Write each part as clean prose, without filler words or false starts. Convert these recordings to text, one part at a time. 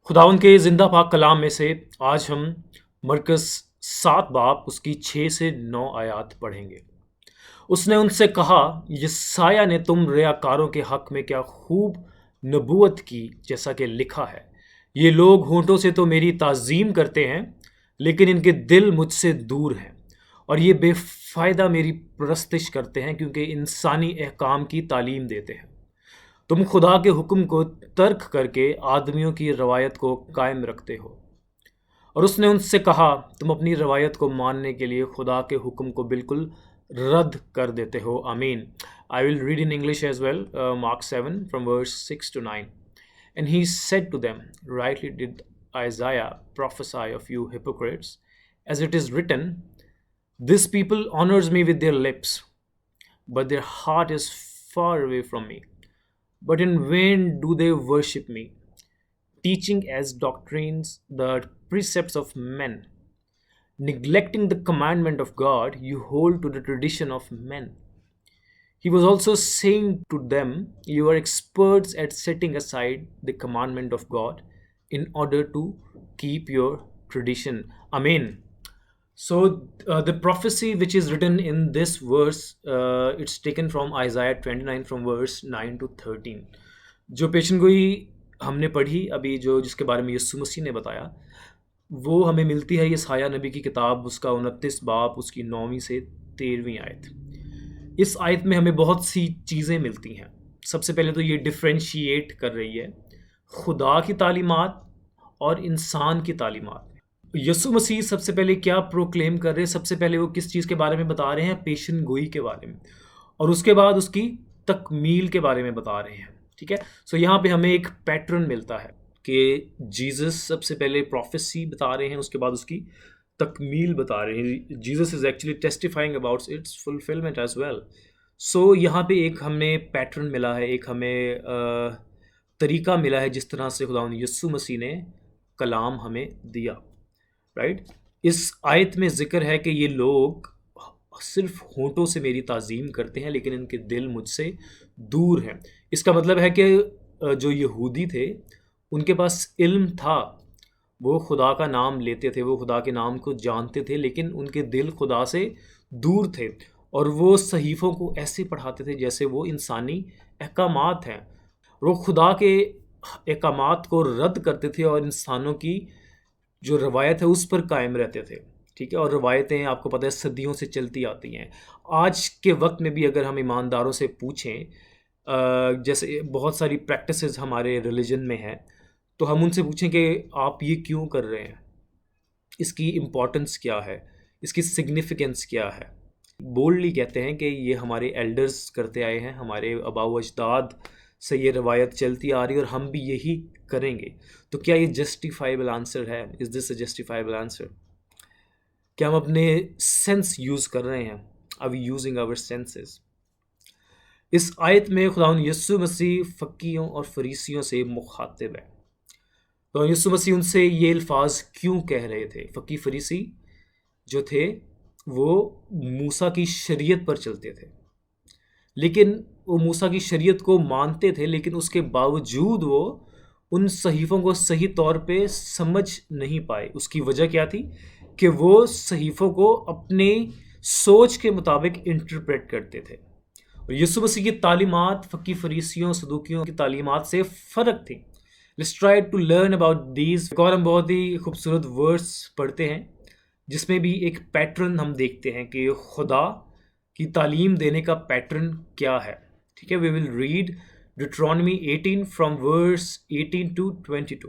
खुदावंद के ज़िंदा पाक कलाम में से आज हम मरकस 7 बाब उसकी 6 से 9 आयात पढ़ेंगे। उसने उनसे कहा, यशायाह ने तुम रियाकारों के हक में क्या खूब नबूवत की, जैसा कि लिखा है, ये लोग होंठों से तो मेरी ताज़ीम करते हैं, लेकिन इनके दिल मुझसे दूर हैं, और ये बेफ़ायदा मेरी परस्तिश करते हैं, क्योंकि इंसानी अहकाम की तालीम देते हैं। तुम खुदा के हुक्म को तर्क करके आदमियों की रवायत को कायम रखते हो। और उसने उनसे कहा, तुम अपनी रवायत को मानने के लिए खुदा के हुक्म को बिल्कुल रद्द कर देते हो। आमीन। I will read in English as well, Mark 7 from verse 6 to 9. And he said to them, rightly did Isaiah prophesy of you hypocrites, as it is written, this people honors me with their lips, but their heart is far away from me. But in vain do they worship me, teaching as doctrines the precepts of men. Neglecting the commandment of God, you hold to the tradition of men. He was also saying to them, you are experts at setting aside the commandment of God in order to keep your tradition. Amen. So the prophecy which is written in this verse, it's taken from Isaiah 29 from verse 9 to 13. जो पेशन गोई हमने पढ़ी अभी, जो जिसके बारे में यीशु मसीह ने बताया, वो हमें मिलती है यशायाह नबी की किताब, उसका 29 बाब, उसकी 9वीं से 13वीं आयत। इस आयत में हमें बहुत सी चीज़ें मिलती हैं। सबसे पहले तो ये डिफ्रेंशिएट कर रही है खुदा की तालीमात और इंसान की तालीमात। यीशु मसीह सबसे पहले क्या प्रोक्लेम कर रहे हैं? सबसे पहले वो किस चीज़ के बारे में बता रहे हैं? पेशन गोई के बारे में, और उसके बाद उसकी तकमील के बारे में बता रहे हैं। ठीक है, सो यहाँ पे हमें एक पैटर्न मिलता है कि जीसस सबसे पहले प्रोफेसी बता रहे हैं, उसके बाद उसकी तकमील बता रहे हैं। Jesus is actually testifying about its fulfilment as well. So यहाँ पे एक हमें पैटर्न मिला है, एक हमें तरीका मिला है जिस तरह से खुदा यीशु मसीह ने कलाम हमें दिया। राइट, इस आयत में जिक्र है कि ये लोग सिर्फ होंठों से मेरी ताज़ीम करते हैं, लेकिन इनके दिल मुझसे दूर हैं। इसका मतलब है कि जो यहूदी थे, उनके पास इल्म था, वो खुदा का नाम लेते थे, वो खुदा के नाम को जानते थे, लेकिन उनके दिल खुदा से दूर थे, और वो सहीफ़ों को ऐसे पढ़ाते थे जैसे वो इंसानी अहकामात हैं। वो खुदा के अहकामात को रद्द करते थे और इंसानों की जो रवायत है उस पर कायम रहते थे। ठीक है, और रवायतें आपको पता है सदियों से चलती आती हैं। आज के वक्त में भी अगर हम ईमानदारों से पूछें, जैसे बहुत सारी प्रैक्टिसेस हमारे रिलीजन में हैं, तो हम उनसे पूछें कि आप ये क्यों कर रहे हैं, इसकी इम्पोर्टेंस क्या है, इसकी सिग्निफिकेंस क्या है। बोल्डली कहते हैं कि ये हमारे एल्डर्स करते आए हैं, हमारे आबाओ अजदाद से ये रवायत चलती आ रही है और हम भी यही करेंगे। तो क्या ये जस्टिफाइबल आंसर है? Is this a justifiable answer? क्या हम अपने सेंस यूज़ कर रहे हैं? Are we using our senses? इस आयत में खुदावंद यीशु मसीह फ़कीयों और फरीसियों से मुखातिब है। तो यीशु मसीह उनसे ये अल्फाज क्यों कह रहे थे? फ़की फरीसी जो थे वो मूसा की शरीयत पर चलते थे, लेकिन वो मूसा की शरीयत को मानते थे, लेकिन उसके बावजूद वो उन सहीफ़ों को सही तौर पे समझ नहीं पाए। उसकी वजह क्या थी? कि वो सहीफ़ों को अपने सोच के मुताबिक इंटरप्रेट करते थे। और यीशु मसीह की तालीमात फ़की फरीसियों सदूकियों की तालीमात से फ़र्क थी। Let's try to learn about these. एक और हम बहुत ही खूबसूरत वर्ड्स पढ़ते हैं जिसमें भी एक पैटर्न हम देखते हैं कि खुदा की तालीम देने का पैटर्न क्या है। ठीक है, we will read Deuteronomy 18 from verse 18 to 22.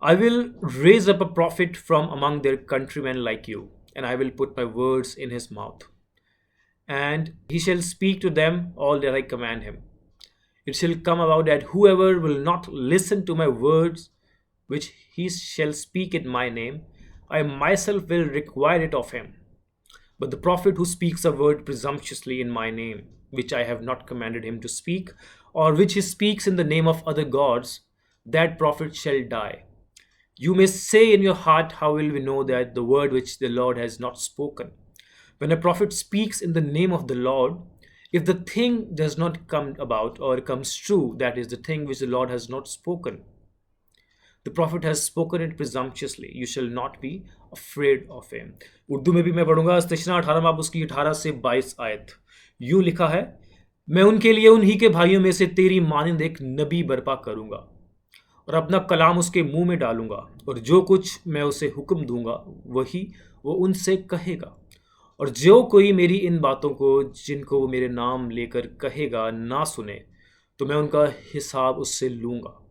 I will raise up a prophet from among their countrymen like you, and I will put my words in his mouth, and he shall speak to them all that I command him. It shall come about that whoever will not listen to my words, which he shall speak in my name, I myself will require it of him. But the prophet who speaks a word presumptuously in my name, which I have not commanded him to speak, or which he speaks in the name of other gods, that prophet shall die. You may say in your heart, how will we know that the word which the Lord has not spoken? When a prophet speaks in the name of the Lord, if the thing does not come about or comes true, that is the thing which the Lord has not spoken. The prophet has spoken it presumptuously, you shall not be afraid of him. Urdu में भी मैं पढ़ूंगा तशना 18 बाब उसकी 18 से 22 आयत। यूं लिखा है, मैं उनके लिए उन्हीं के भाइयों में से तेरी मानिंद एक नबी बर्पा करूंगा और अपना कलाम उसके मुंह में डालूंगा, और जो कुछ मैं उसे हुक्म दूंगा वही वो उनसे कहेगा। और जो कोई मेरी इन बातों को जिनको वो मेरे नाम लेकर कहेगा ना सुने, तो मैं उनका हिसाब उससे लूंगा।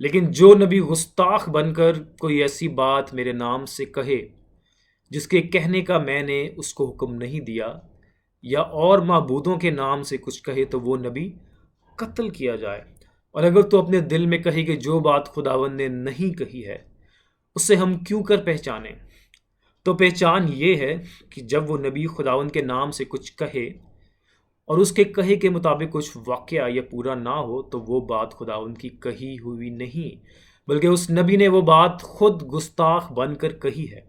लेकिन जो नबी गुस्ताख बनकर कोई ऐसी बात मेरे नाम से कहे जिसके कहने का मैंने उसको हुक्म नहीं दिया, या और माबूदों के नाम से कुछ कहे, तो वो नबी कत्ल किया जाए। और अगर तो अपने दिल में कही कि जो बात खुदावन ने नहीं कही है उसे हम क्यों कर पहचाने, तो पहचान ये है कि जब वो नबी खुदावन के नाम से कुछ कहे और उसके कहे के मुताबिक कुछ वाक़या या पूरा ना हो, तो वो बात खुदावन की कही हुई नहीं, बल्कि उस नबी ने वो बात खुद गुस्ताख बनकर कही है।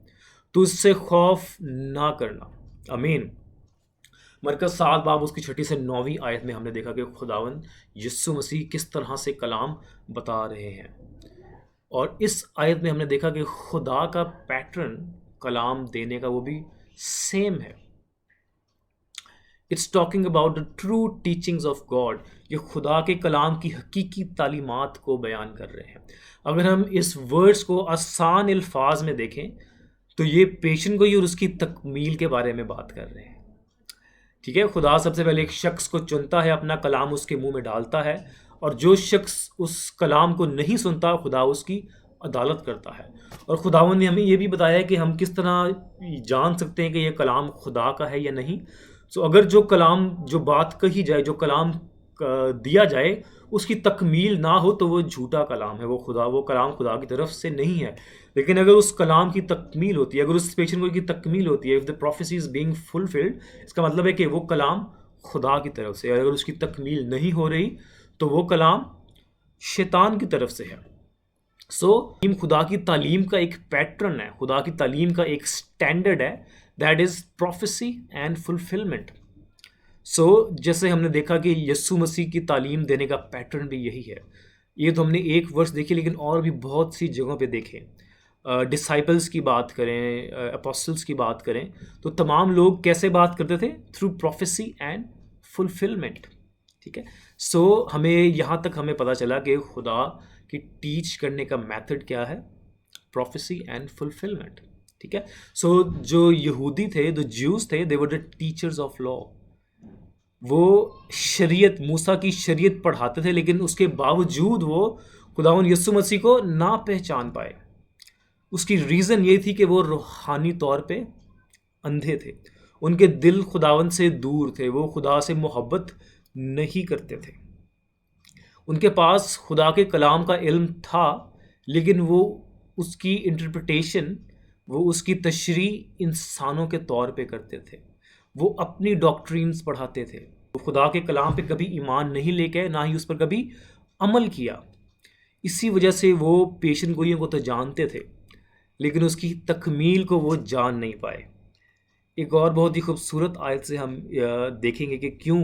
तो उससे खौफ ना करना। आमीन। मरकज़ 7 बाब उसकी 6 से 9वीं आयत में हमने देखा कि खुदावन यीशु मसीह किस तरह से कलाम बता रहे हैं, और इस आयत में हमने देखा कि खुदा का पैटर्न कलाम देने का वो भी सेम है। It's talking about the true teachings of God. ये खुदा के कलाम की हकीकी तालीमात को बयान कर रहे हैं। अगर हम इस वर्ड्स को आसान अल्फाज में देखें तो ये पेशन गोई और उसकी तकमील के बारे में बात कर रहे हैं। ठीक है, खुदा सबसे पहले एक शख्स को चुनता है, अपना कलाम उसके मुंह में डालता है, और जो शख्स उस कलाम को नहीं सुनता खुदा उसकी अदालत करता है। और खुदावन ने हमें ये भी बताया है कि हम किस तरह जान सकते हैं कि ये कलाम खुदा का है या नहीं। सो अगर जो कलाम, जो बात कही जाए, जो कलाम दिया जाए, उसकी तकमील ना हो तो वो झूठा कलाम है, वो कलाम खुदा की तरफ से नहीं है। लेकिन अगर उस कलाम की तकमील होती है, अगर उस पेशन गोई की तकमील होती है, if the prophecy is being fulfilled, इसका मतलब है कि वो कलाम खुदा की तरफ से है। अगर उसकी तकमील नहीं हो रही तो वो कलाम शैतान की तरफ से है। सो खुदा की तालीम का एक पैटर्न है, खुदा की तालीम का एक स्टैंडर्ड है, that is prophecy and fulfilment. So जैसे हमने देखा कि यीशु मसीह की तालीम देने का पैटर्न भी यही है। ये तो हमने एक वर्ष देखी, लेकिन और भी बहुत सी जगहों पे देखें। डिसाइपल्स की बात करें, अपोस्टल्स की बात करें, तो तमाम लोग कैसे बात करते थे? Through prophecy and fulfilment. ठीक है, सो हमें यहाँ तक हमें पता चला कि खुदा की टीच करने का मेथड क्या है? Prophecy and fulfilment. ठीक है, सो जो यहूदी थे, जो ज्यूज थे, they were the teachers of law. वो शरीयत, मूसा की शरीयत पढ़ाते थे, लेकिन उसके बावजूद वो खुदावंद यीशु मसीह को ना पहचान पाए। उसकी रीज़न ये थी कि वो रूहानी तौर पे अंधे थे, उनके दिल खुदावंद से दूर थे, वो खुदा से मोहब्बत नहीं करते थे। उनके पास खुदा के कलाम का इल्म था, लेकिन वो उसकी इंटरप्रिटेशन, वो उसकी तशरी इंसानों के तौर पे करते थे। वो अपनी डॉक्ट्रिन्स पढ़ाते थे। वो खुदा के कलाम पे कभी ईमान नहीं लेके आए, ना ही उस पर कभी अमल किया। इसी वजह से वो पेशन गोइयों को तो जानते थे, लेकिन उसकी तकमील को वो जान नहीं पाए। एक और बहुत ही खूबसूरत आयत से हम देखेंगे कि क्यों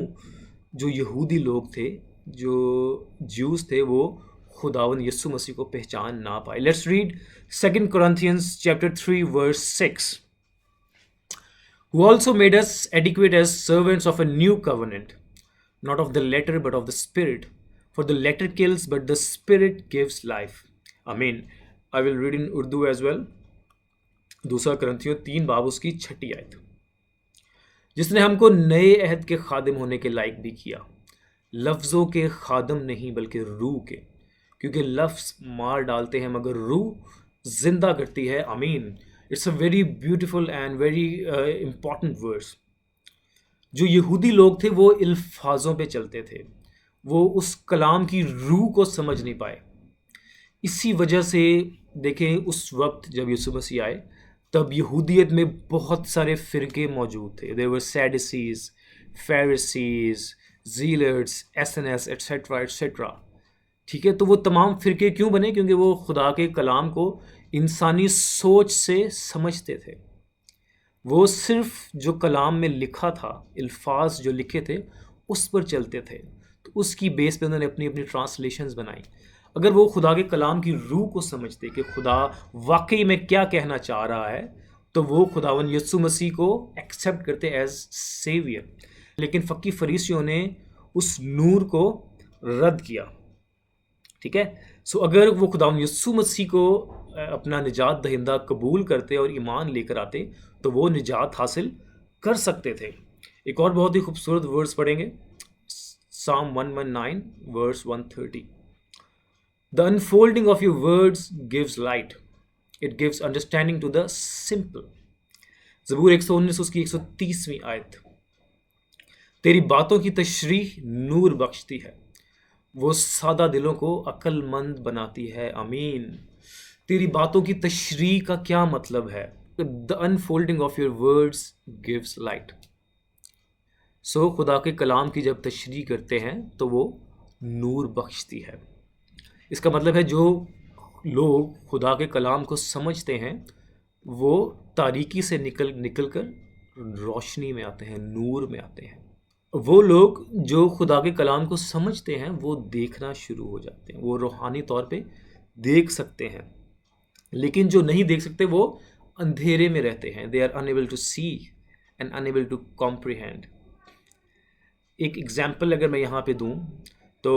जो यहूदी लोग थे, जो ज्यूज थे, वो खुदावन यीशु मसीह को पहचान ना पाए। Let's read 2 Corinthians chapter 3 verse 6, who also made us adequate as servants of a new covenant, not of the letter but of the spirit, for the letter kills but the spirit gives life. Amen. I will read in Urdu as well. 2 Corinthians 3 बाब उसकी 6 आयत। जिसने हमको नए अहद के खादिम होने के लायक भी किया, लफ्ज़ों के खादम नहीं बल्कि रूह के, क्योंकि लफ्ज़ मार डालते हैं मगर रूह जिंदा करती है। आमीन। It's a very beautiful and very important verse. जो यहूदी लोग थे वो अल्फाजों पे चलते थे, वो उस कलाम की रूह को समझ नहीं पाए। इसी वजह से देखें, उस वक्त जब यीशु मसीह आए तब यहूदियत में बहुत सारे फ़िरके मौजूद थे। There were Sadducees, Pharisees, zealots, Essenes etcetera etcetera. ठीक है, तो वो तमाम फ़िरके क्यों बने? क्योंकि वो खुदा के कलाम को इंसानी सोच से समझते थे। वो सिर्फ जो कलाम में लिखा था, अल्फाज जो लिखे थे, उस पर चलते थे। तो उसकी बेस पे उन्होंने अपनी अपनी ट्रांसलेशंस बनाई। अगर वो खुदा के कलाम की रूह को समझते कि खुदा वाकई में क्या कहना चाह रहा है, तो वो खुदावन यीशु मसीह को एक्सेप्ट करते एज सेवियर। लेकिन फक्की फरीसियों ने उस नूर को रद्द किया। ठीक है। सो अगर वो खुदावन यीशु मसीह को अपना निजात दहिंदा कबूल करते और ईमान लेकर आते, तो वो निजात हासिल कर सकते थे। एक और बहुत ही खूबसूरत वर्स पढ़ेंगे, Psalm 119 verse 130. The unfolding of your words gives light. It gives understanding to the simple. ज़बूर 119 उसकी 130वीं आयत। तेरी बातों की तशरीह नूर बख्शती है, वो सादा दिलों को अक्लमंद बनाती है। आमीन। तेरी बातों की तशरीह का क्या मतलब है? The unfolding of your words gives light. So खुदा के कलाम की जब तशरीह करते हैं तो वो नूर बख्शती है। इसका मतलब है जो लोग खुदा के कलाम को समझते हैं वो तारीकी से निकल कर रोशनी में आते हैं, नूर में आते हैं। वो लोग जो खुदा के कलाम को समझते हैं वो देखना शुरू हो जाते हैं, वो रूहानी तौर पे देख सकते हैं। लेकिन जो नहीं देख सकते वो अंधेरे में रहते हैं। They are unable to see and unable to comprehend. एक एग्जाम्पल अगर मैं यहाँ पे दूँ तो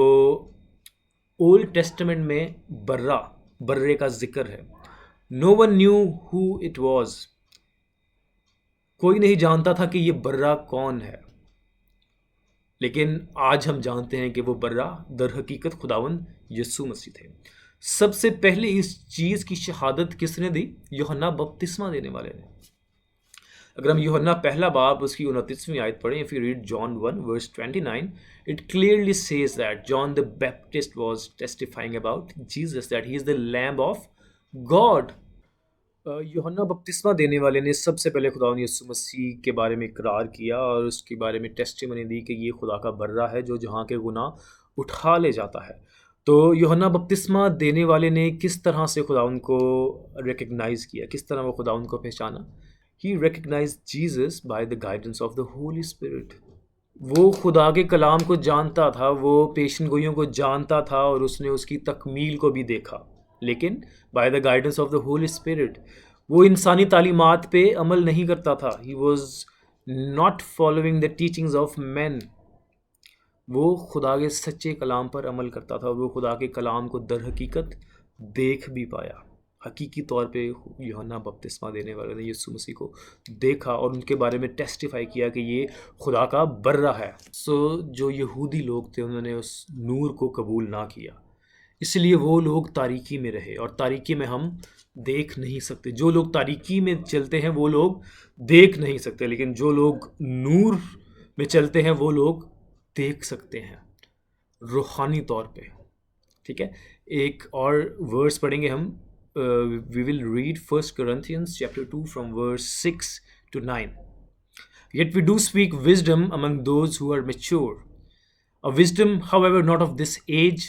ओल्ड टेस्टामेंट में बर्रे का जिक्र है। No one knew who it was. कोई नहीं जानता था कि ये बर्रा कौन है। लेकिन आज हम जानते हैं कि वो बर्रा दर हकीकत खुदावन यीशु मसीह थे। सबसे पहले इस चीज़ की शहादत किसने दी? यूहन्ना बपतिस्मा देने वाले ने। अगर हम यूहन्ना पहला बाब उसकी 29वीं आयत पढ़ें, if you read John 1 verse 29, it clearly says that John the Baptist was testifying about Jesus, that he is the Lamb of God. यूहन्ना बपतिस्मा देने वाले ने सबसे पहले खुदा यीशु मसीह के बारे में इकरार किया और उसके बारे में टेस्टिमनी दी कि ये खुदा का बर्रा है जो जहाँ के गुनाह उठा ले जाता है। तो यूहन्ना बपतिस्मा देने वाले ने किस तरह से खुदा उनको रिकग्नाइज़ किया, किस तरह वो खुदा उनको पहचाना? He recognized Jesus by the guidance of the Holy Spirit. वो खुदा के कलाम को जानता था, वो पेशन गोइयों को जानता था और उसने उसकी तकमील को भी देखा। लेकिन by the guidance of the Holy Spirit, वो इंसानी तालीमात पे अमल नहीं करता था। He was not following the teachings of men. वो खुदा के सच्चे कलाम पर अमल करता था। वो खुदा के कलाम को दर हकीकत देख भी पाया। हकीकी तौर पे यूहन्ना बपतिस्मा देने वाले ने यीशु मसीह को देखा और उनके बारे में टेस्टिफाई किया कि ये खुदा का बर्रा है। सो जो यहूदी लोग थे उन्होंने उस नूर को कबूल ना किया, इसलिए वो लोग तारीकी में रहे और तारीकी में हम देख नहीं सकते। जो लोग तारीकी में चलते हैं वो लोग देख नहीं सकते, लेकिन जो लोग नूर में चलते हैं वो लोग देख सकते हैं रूहानी तौर पे। ठीक है। एक और वर्स पढ़ेंगे हम। We will read 1 Corinthians chapter 2 from verse 6 to 9. Yet we do speak wisdom among those who are mature, a wisdom, however, not of this age,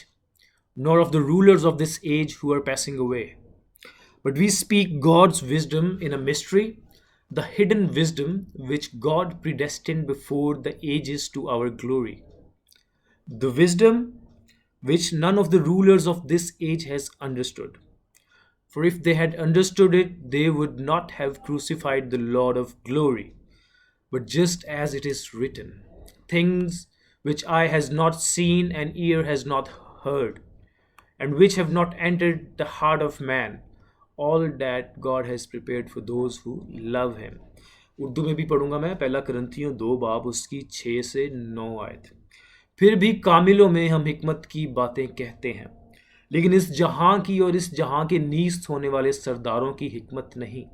nor of the rulers of this age who are passing away. But we speak God's wisdom in a mystery, the hidden wisdom which God predestined before the ages to our glory. The wisdom which none of the rulers of this age has understood. For if they had understood it, they would not have crucified the Lord of glory. But just as it is written, things which eye has not seen and ear has not heard, and which have not entered the heart of man, all that God has prepared for those who love him. Urdu में भी पढ़ूंगा मैं। पहला करंथियों 2 बाब उसकी 6 से 9 आयत। फिर भी कामिलों में हम हिकमत की बातें कहते हैं, लेकिन इस जहां की और इस जहां के नीस्त होने वाले सरदारों की हिकमत नहीं,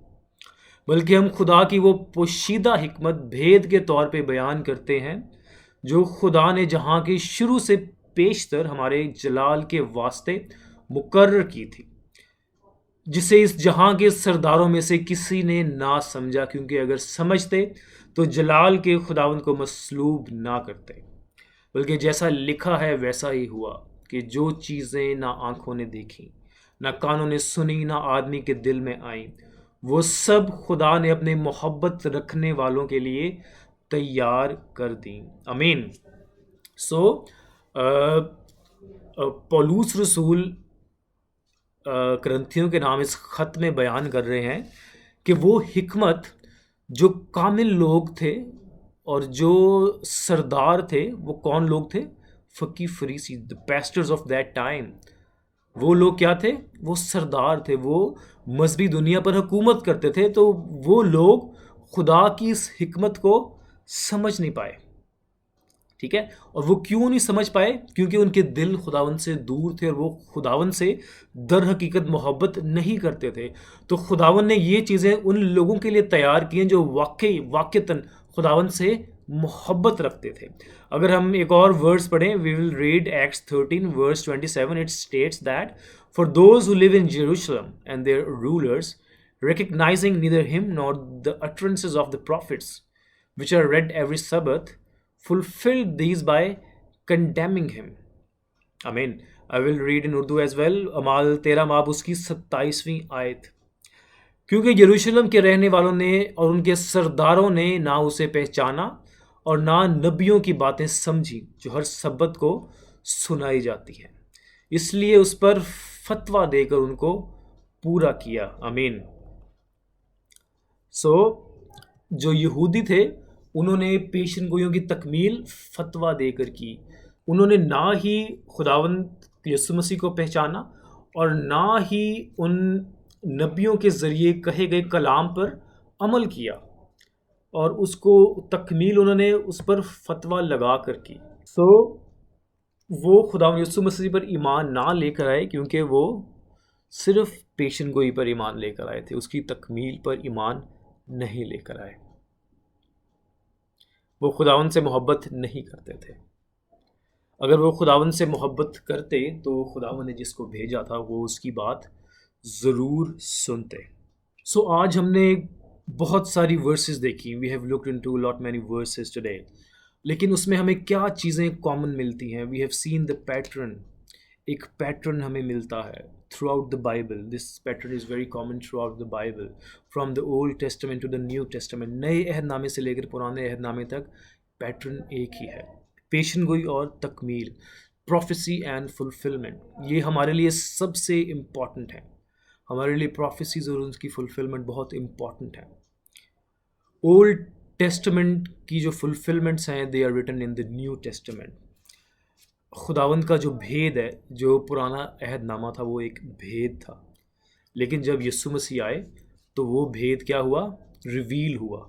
बल्कि हम खुदा की वो पोशीदा हिकमत भेद के तौर पे बयान करते हैं जो खुदा ने जहां के शुरू से पेशतर हमारे जलाल के वास्ते मुकर्रर की थी, जिसे इस जहां के सरदारों में से किसी ने ना समझा, क्योंकि अगर समझते तो जलाल के खुदावंद को मसलूब ना करते। बल्कि जैसा लिखा है वैसा ही हुआ कि जो चीज़ें ना आंखों ने देखी, ना कानों ने सुनी, ना आदमी के दिल में आई, वो सब खुदा ने अपने मोहब्बत रखने वालों के लिए तैयार कर दी। आमीन। सो पौलुस रसूल करंथियों के नाम इस ख़त में बयान कर रहे हैं कि वो हिकमत जो कामिल लोग थे और जो सरदार थे, वो कौन लोग थे? फ़कीह फरीसी, the pastors of that time. वो लोग क्या थे? वो सरदार थे, वो मज़हबी दुनिया पर हुकूमत करते थे, तो वो लोग खुदा की इस हिकमत को समझ नहीं पाए। ठीक है, और वो क्यों नहीं समझ पाए? क्योंकि उनके दिल खुदावन से दूर थे और वो खुदावन से दर हकीकत मोहब्बत नहीं करते थे। तो खुदावन ने ये चीज़ें उन लोगों के लिए तैयार की हैं जो वाकई वाक़तन खुदावन से मोहब्बत रखते थे। अगर हम एक और वर्स पढ़ें, we will read Acts 13 verse 27, it states that for those who live in Jerusalem and their rulers recognizing neither him nor the utterances of the prophets which are read every Sabbath, fulfilled these by condemning him. I mean, I will read in Urdu as well. अमाल 13 बाब उसकी 27वीं आयत। क्योंकि यरूशलेम के रहने वालों ने और उनके सरदारों ने ना उसे पहचाना और ना नबियों की बातें समझी जो हर सब्बत को सुनाई जाती हैं, इसलिए उस पर फतवा देकर उनको पूरा किया। आमीन। सो जो यहूदी थे उन्होंने पेशन गोइयों की तकमील फतवा देकर की। उन्होंने ना ही खुदावंद यीशु मसीह को पहचाना और ना ही उन नबियों के ज़रिए कहे गए कलाम पर अमल किया, और उसको तकमील उन्होंने उस पर फतवा लगा कर की। सो वो खुदावंद यीशु मसीह पर ईमान ना लेकर आए, क्योंकि वो सिर्फ पेशन गोई पर ईमान लेकर आए थे, उसकी तकमील पर ईमान नहीं लेकर आए। वो खुदावन से मोहब्बत नहीं करते थे। अगर वो खुदावन से मोहब्बत करते तो खुदावन ने जिसको भेजा था वो उसकी बात ज़रूर सुनते। सो आज हमने बहुत सारी वर्सेस देखी, we have looked into lot many verses today, लेकिन उसमें हमें क्या चीज़ें कॉमन मिलती हैं? We have seen the pattern. एक पैटर्न हमें मिलता है throughout the Bible. This pattern is very common throughout the Bible, from the Old Testament to the New Testament. नए अहदनामे से लेकर पुराने अहदनामे तक पैटर्न एक ही है, पेशन गोई और तकमील, प्रोफेसी एंड फुलफिलमेंट। ये हमारे लिए सबसे इम्पॉर्टेंट है। हमारे लिए प्रोफेसीज और उनकी फुलफिलमेंट बहुत इम्पॉर्टेंट है। ओल्ड टेस्टामेंट की जो फुलफिलमेंट्स हैं, they are written in the New Testament. खुदावंद का जो भेद है, जो पुराना अहदनामा था वो एक भेद था, लेकिन जब यीशु मसीह आए तो वो भेद क्या हुआ? रिवील हुआ,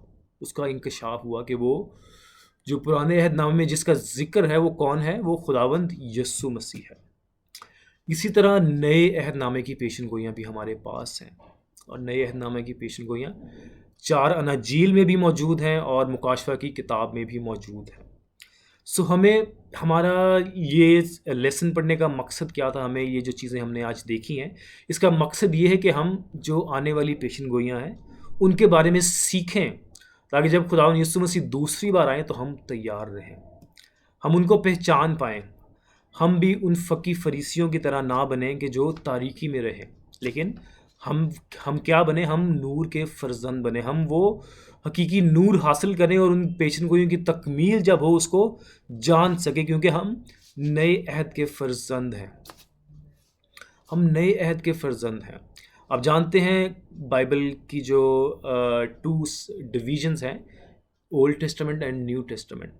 उसका इंकशाफ हुआ कि वो जो पुराने अहदनामे में जिसका जिक्र है वो कौन है? वो खुदावंद यीशु मसीह है। इसी तरह नए अहदनामे की पेशन गोइयाँ भी हमारे पास हैं, और नए अहदनामे की पेशन गोइयाँ 4 अनाजील में भी मौजूद हैं और मुकाशफा की किताब में भी मौजूद हैं। सो हमें हमारा ये लेसन पढ़ने का मकसद क्या था? हमें ये जो चीज़ें हमने आज देखी हैं, इसका मकसद ये है कि हम जो आने वाली पेशन गोइयाँ हैं उनके बारे में सीखें, ताकि जब खुदावंद यीशु मसीह दूसरी बार आएँ तो हम तैयार रहें, हम उनको पहचान पाएँ। हम भी उन फ़कीह फरीसियों की तरह ना बनें कि जो तारीकी में रहें, लेकिन हम क्या बने? हम नूर के फ़र्जंद बने। हम वो हकीकी नूर हासिल करें और उन पेशन गोइयों की तकमील जब हो उसको जान सकें, क्योंकि हम नए अहद के फ़र्जंद हैं। हम नए अहद के फ़र्जंद हैं। आप जानते हैं बाइबल की जो 2 डिवीज़न्स हैं, Old testament and new testament,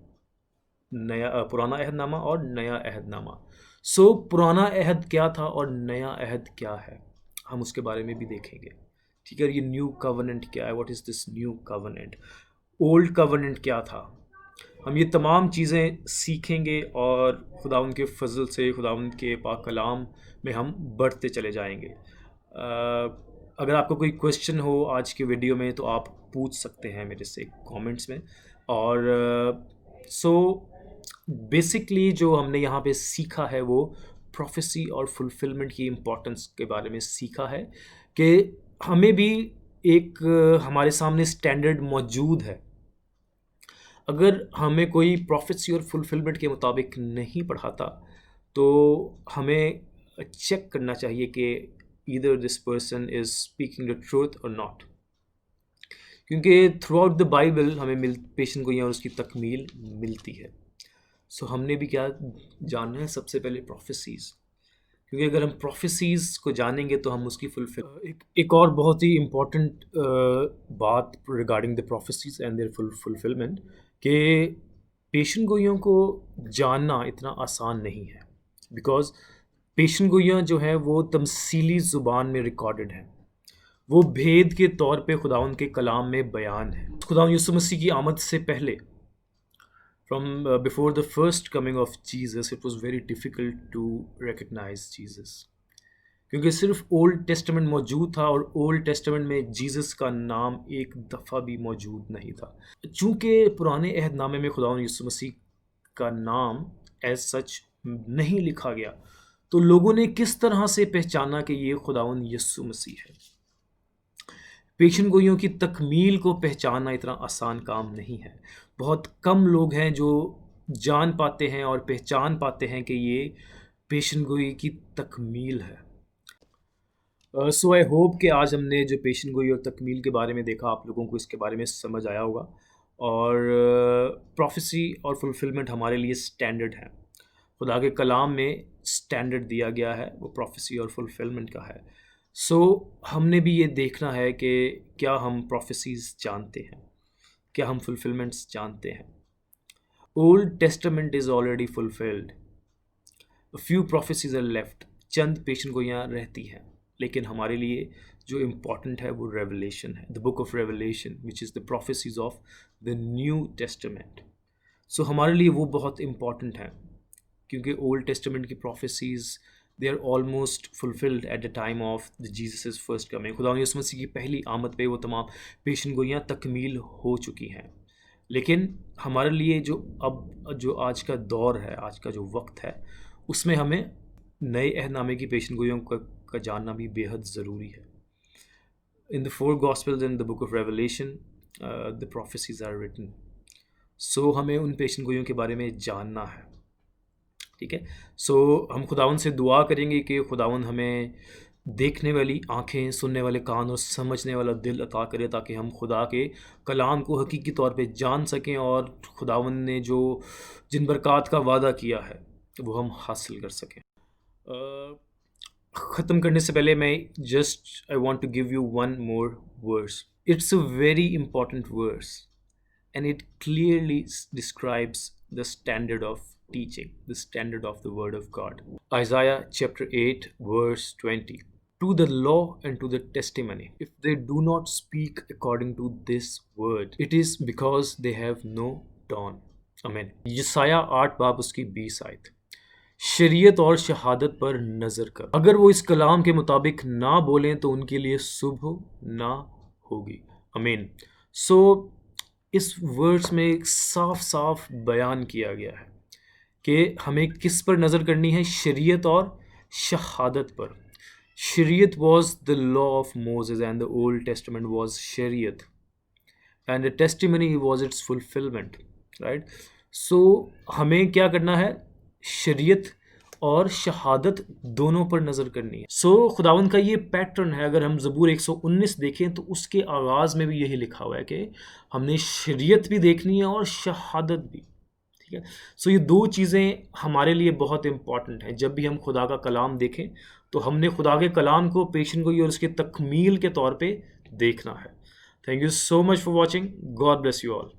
नया पुराना अहदनामा और नया अहदनामा। सो पुराना अहद क्या था और नया अहद क्या है, हम उसके बारे में भी देखेंगे। ठीक है, ये न्यू कवनेंट क्या है? What is this new covenant? Old covenant क्या था? हम ये तमाम चीज़ें सीखेंगे और खुदावंद के फजल से, खुदावंद के पाक कलाम में हम बढ़ते चले जाएंगे। अगर आपको कोई क्वेश्चन हो आज के वीडियो में तो आप पूछ सकते हैं मेरे से कमेंट्स में। और सो बेसिकली जो हमने यहाँ पे सीखा है वो प्रोफेसी और फुलफिलमेंट की इम्पोर्टेंस के बारे में सीखा है, कि हमें भी एक हमारे सामने स्टैंडर्ड मौजूद है। अगर हमें कोई प्रोफेसी और फुलफिलमेंट के मुताबिक नहीं पढ़ाता तो हमें चेक करना चाहिए कि either this person is speaking the truth और नॉट, क्योंकि थ्रू आउट द बाइबल हमें पेशन गोइयाँ और उसकी तकमील मिलती है। सो हमने भी क्या जानना है? सबसे पहले प्रोफेसीज़, क्योंकि अगर हम प्रोफेसीज़ को जानेंगे तो हम उसकी फुलफिल एक और बहुत ही इम्पोर्टेंट बात regarding the prophecies and their fulfilment कि पेशन गोइयों को जानना इतना आसान नहीं है, बिकॉज़ पेशन गोइयाँ जो है वो तमसीली ज़ुबान में रिकॉर्डेड हैं। वो भेद के तौर पे खुदावंद के कलाम में बयान है। खुदावंद यीशु मसीह की आमद से पहले, from before the first coming of Jesus, it was very difficult to recognize Jesus, क्योंकि सिर्फ ओल्ड टेस्टामेंट मौजूद था और ओल्ड टेस्टामेंट में जीसस का नाम एक दफ़ा भी मौजूद नहीं था। चूँकि पुराने अहदनामे में खुदावंद यीशु मसीह का नाम एज सच नहीं लिखा गया, तो लोगों ने किस तरह से पहचाना कि ये खुदावंद यीशु मसीह है। पेशन गोइयों की तकमील को पहचानना इतना आसान काम नहीं है। बहुत कम लोग हैं जो जान पाते हैं और पहचान पाते हैं कि ये पेशन गोई की तकमील है। सो आई होप कि आज हमने जो पेशन गोई और तकमील के बारे में देखा, आप लोगों को इसके बारे में समझ आया होगा। और प्रोफेसी और फुलफिलमेंट हमारे लिए स्टैंडर्ड है। खुदा के कलाम में स्टैंडर्ड दिया गया है, वो प्रोफेसी और फुलफिलमेंट का है। सो हमने भी ये देखना है कि क्या हम प्रोफेसीज जानते हैं, क्या हम फुलफिलमेंट्स जानते हैं। Old Testament is already fulfilled, few prophecies are left, चंद पेशन गोइयाँ रहती हैं। लेकिन हमारे लिए जो इम्पॉर्टेंट है वो रेवलेशन है, the book of revelation, which is the prophecies of the New Testament. So हमारे लिए वो बहुत इम्पॉर्टेंट है, क्योंकि ओल्ड टेस्टामेंट की prophecies they are almost fulfilled at the time of the Jesus first coming. खुदा यीशु मसीह की पहली आमद पे वो तमाम पेशन गोइयाँ तकमील हो चुकी हैं। लेकिन हमारे लिए जो आज का दौर है, आज का जो वक्त है, उसमें हमें नए अहदनामे की पेशन गोइयों का जानना भी बेहद ज़रूरी है। In the 4 gospels and the book of revelation the prophecies are written. So हमें उन पेशन गोइयों के बारे में जानना है, ठीक है। सो हम खुदावंद से दुआ करेंगे कि खुदावंद हमें देखने वाली आँखें, सुनने वाले कान और समझने वाला दिल अता करे, ताकि हम खुदा के कलाम को हकीकी तौर पे जान सकें और खुदावंद ने जिन बरक़ात का वादा किया है वो हम हासिल कर सकें। ख़त्म करने से पहले मैं I want to give you one more verse. It's a very important verse and it clearly describes the standard of teaching, the standard of the word of God. Isaiah chapter 8 verse 20. To the law and to the testimony, if they do not speak according to this word, it is because they have no dawn. Amen. यसाया 8 बाब उसकी 20 आयत। शरीयत और शहादत पर नज़र कर, अगर वो इस कलाम के मुताबिक ना बोलें तो उनके लिए सुबह ना होगी। अमीन। सो इस वर्ड्स में एक साफ साफ बयान किया गया है कि हमें किस पर नज़र करनी है, शरीयत और शहादत पर। शरीयत was the law of Moses and the Old Testament was शरीयत and the testimony was its fulfilment, right. So हमें क्या करना है, शरीयत और शहादत दोनों पर नज़र करनी है। सो खुदावंद का ये पैटर्न है। अगर हम ज़बूर 119 देखें तो उसके आगाज़ में भी यही लिखा हुआ है कि हमने शरीयत भी देखनी है और शहादत भी, ठीक है। सो ये दो चीज़ें हमारे लिए बहुत इम्पॉर्टेंट हैं। जब भी हम खुदा का कलाम देखें तो हमने खुदा के कलाम को पेशन गोई और उसके तकमील के तौर पे देखना है। Thank you so much for watching. God bless you all.